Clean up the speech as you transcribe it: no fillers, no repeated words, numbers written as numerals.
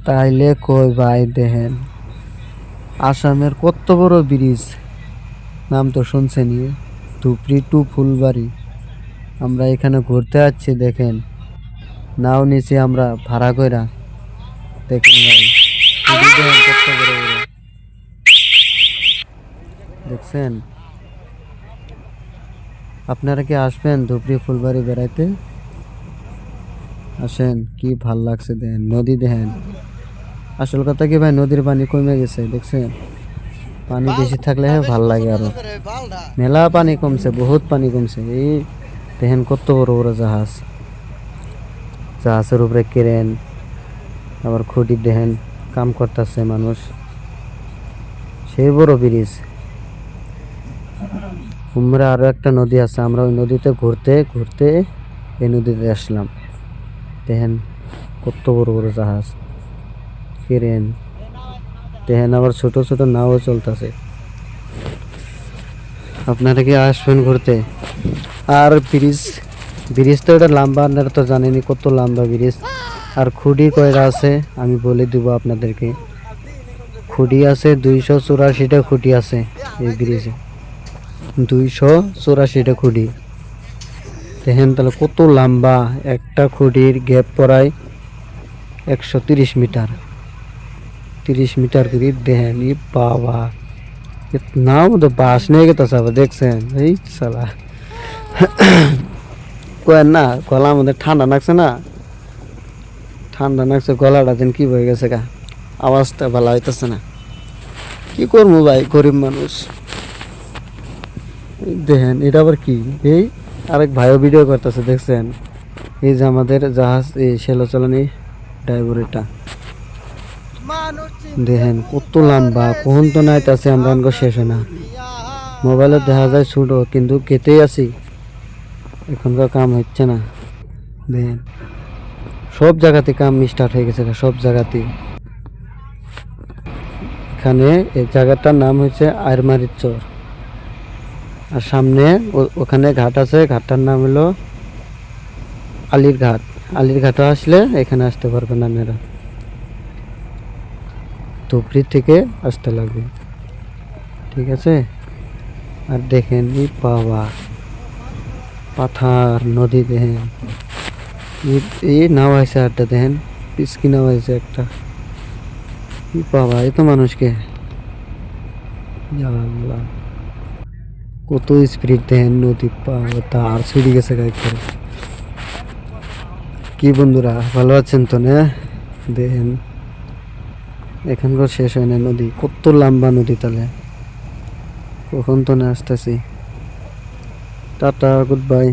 তাইলে কই ভাই দেখেন আসামের কত বড় ব্রিজ, নাম তো শুনছেনই, ধুপড়ি টু ফুলবাড়ি। আমরা এখানে ঘুরতে যাচ্ছি, দেখেন নাও নিছি আমরা ভাড়া কইরা। দেখেন ভাই দেখেন কত বড় বড়, দেখছেন? আপনারা কি আসবেন ধুপড়ি ফুলবাড়ি বেড়াইতে? আসেন, কি ভাল লাগছে দেখেন, নদী দেখেন। আসল কথা কি ভাই, নদীর পানি কমে গেছে, দেখছেন? পানি বেশি থাকলে ভাল লাগে আরো। মেলা পানি কমছে, বহুত পানি কমছে। এই দেখেন কত বড় বড় জাহাজ, জাহাজের উপরে ক্রেন, আবার খুঁটি দেখেন কাম করতেছে মানুষ। সেই বড় ব্রিজ। উমরা আরো একটা নদী আছে, আমরা ওই নদীতে ঘুরতে ঘুরতে এই নদীতে আসলাম। দেখেন কত বড় বড় জাহাজ, ক্রেন, দেখেন আবার ছোট ছোট নাও চলতেছে। আপনারা কি আসবেন ঘুরতে? আর ব্রিজ, ব্রিজ তো এটা লম্বা, আপনারা তো জানেনই কত লম্বা ব্রিজ। আর খুঁটি কয়টা আছে আমি বলে দিব আপনাদেরকে। খুঁটি আছে 284টা খুঁটি আছে এই ব্রিজে, 284টা খুঁটি। দেখেন তাহলে কত লম্বা, একটা খুঁটির গ্যাপ পড়ায় 130 মিটার, 30 মিটার করে। দেখেন ই বাবা, নাও তো বাস নিয়ে গেতে সব, দেখছেন? এই সালা কয়েন না, গলা আমাদের ঠান্ডা লাগছে না, ঠান্ডা লাগছে, গলাটা যেন কি হয়ে গেছে গা, আওয়াজটা ভালো হইতেছে না। কি করবো ভাই, গরিব মানুষ। দেখেন এটা আবার কি, এই আরেক ভাইও ভিডিও করতেছে, দেখছেন? এই যে আমাদের জাহাজ, এই সেলো চালানি ড্রাইভার, এটা দেখেন কত লম্বা, কখন তো নাইতেছে আমরা শেষ হয় না। মোবাইলে দেখা যায় ছোট, কিন্তু কেটেই আছি, এখনকার কাম হচ্ছে না। দেখেন সব জায়গাতে কাম স্টার্ট হয়ে গেছে, সব জায়গাতে। এখানে এই জায়গাটার নাম হচ্ছে আইরমারির চর। আর সামনে ওখানে ঘাট আছে, ঘাটটার নাম হলো আলীর ঘাট। আলীর ঘাটে আসলে এখানে আসতে পারবেন আপনারা, ধুপড়ি থেকে আসতে লাগবে, ঠিক আছে? আর দেখেন এই বাবা, পাথার নদী, দেখেন এই নাও আছে একটা, দেখেন পিসকি নাও আছে একটা। বাবা, এই তো মানুষকে, আল্লাহ কত স্পিড, দেখেন নদী তার ছুটে গেছে গাইড করে। কি বন্ধুরা, ভালো আছেন তো না? দেখেন এখানকার শেষ হয় না, নদী কত লম্বা নদী, তাহলে কখন তো না আসতেছি। Tata, good bye.